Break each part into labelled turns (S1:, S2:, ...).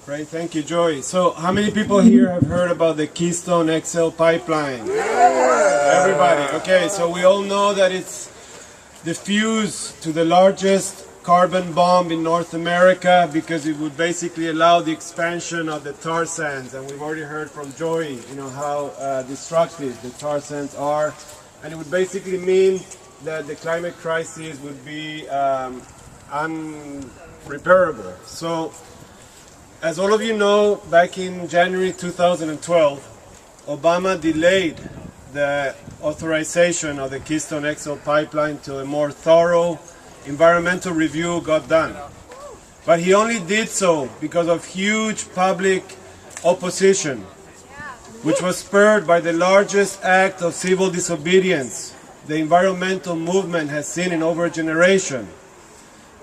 S1: Great, thank you, Joy. So, how many people here have heard about the Keystone XL pipeline? Everybody. Okay, so we all know that it's the fuse to the largest carbon bomb in North America, because it would basically allow the expansion of the tar sands, and we've already heard from Joy, how destructive the tar sands are, and it would basically mean that the climate crisis would be unrepairable. So, as all of you know, back in January 2012, Obama delayed the authorization of the Keystone XL pipeline till a more thorough environmental review got done. But he only did so because of huge public opposition, which was spurred by the largest act of civil disobedience the environmental movement has seen in over a generation.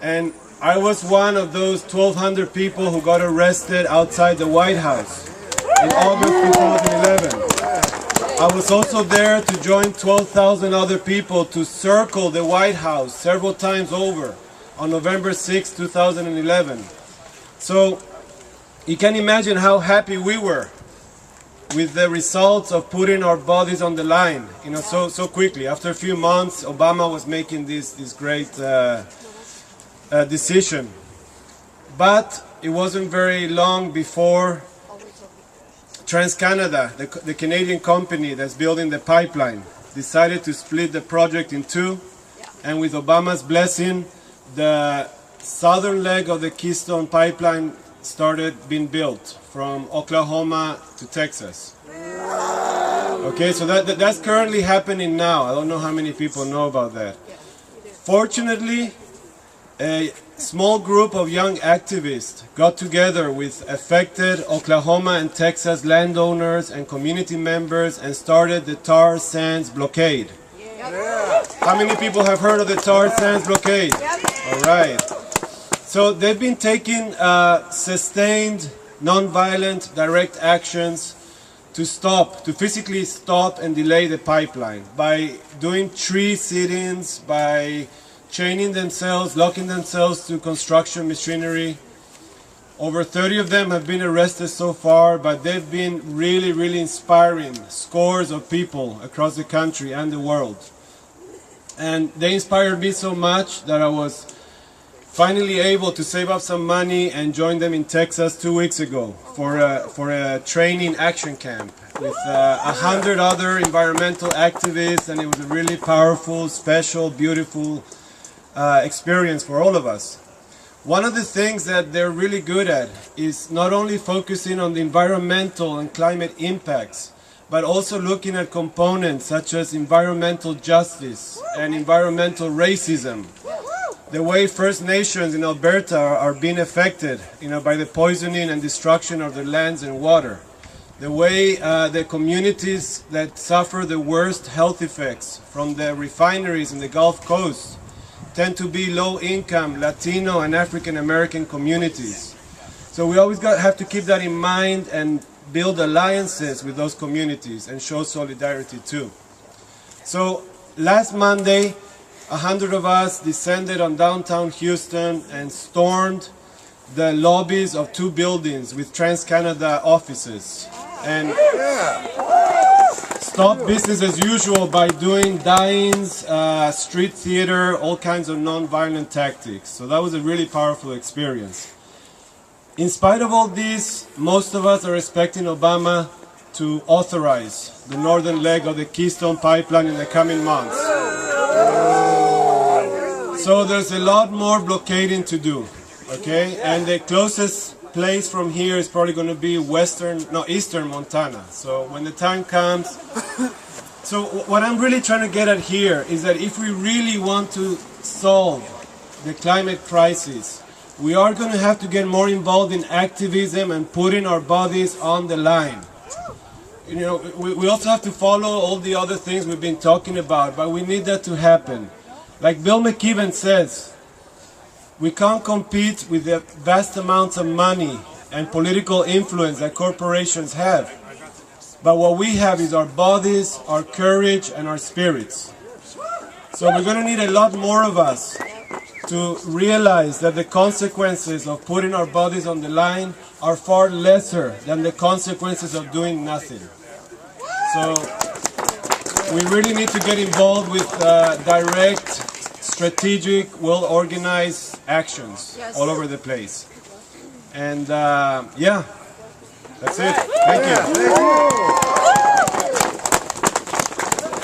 S1: And I was one of those 1,200 people who got arrested outside the White House in August 2011. I was also there to join 12,000 other people to circle the White House several times over on November 6, 2011. So you can imagine how happy we were with the results of putting our bodies on the line, so quickly. After a few months, Obama was making this great decision. But it wasn't very long before TransCanada, the Canadian company that's building the pipeline, decided to split the project in two, and with Obama's blessing, the southern leg of the Keystone pipeline started being built from Oklahoma to Texas. Okay, so that's currently happening now. I don't know how many people know about that. Fortunately, a small group of young activists got together with affected Oklahoma and Texas landowners and community members and started the Tar Sands Blockade. How many people have heard of the Tar Sands Blockade? All right. So they've been taking sustained, non-violent, direct actions to physically stop and delay the pipeline by doing tree sit-ins, by chaining themselves, locking themselves to construction machinery. Over 30 of them have been arrested so far, but they've been really, really inspiring scores of people across the country and the world. And they inspired me so much that I was finally able to save up some money and join them in Texas 2 weeks ago for a training action camp with 100 other environmental activists, and it was a really powerful, special, beautiful experience for all of us. One of the things that they're really good at is not only focusing on the environmental and climate impacts, but also looking at components such as environmental justice and environmental racism. The way First Nations in Alberta are being affected, by the poisoning and destruction of their lands and water. The way the communities that suffer the worst health effects from the refineries in the Gulf Coast tend to be low-income Latino and African American communities. So we always have to keep that in mind and build alliances with those communities and show solidarity too. So last Monday, 100 of us descended on downtown Houston and stormed the lobbies of 2 buildings with TransCanada offices and stopped business as usual by doing die-ins, street theater, all kinds of non-violent tactics. So that was a really powerful experience. In spite of all this, most of us are expecting Obama to authorize the northern leg of the Keystone pipeline in the coming months. So there's a lot more blockading to do, okay? And the closest place from here is probably going to be eastern Montana. So when the time comes, so what I'm really trying to get at here is that if we really want to solve the climate crisis, we are going to have to get more involved in activism and putting our bodies on the line. We also have to follow all the other things we've been talking about, but we need that to happen. Like Bill McKibben says, we can't compete with the vast amounts of money and political influence that corporations have. But what we have is our bodies, our courage, and our spirits. So we're going to need a lot more of us to realize that the consequences of putting our bodies on the line are far lesser than the consequences of doing nothing. So we really need to get involved with direct, strategic, well-organized actions all over the place. And yeah, that's it. Thank you.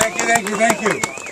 S2: Thank you, thank you, thank you.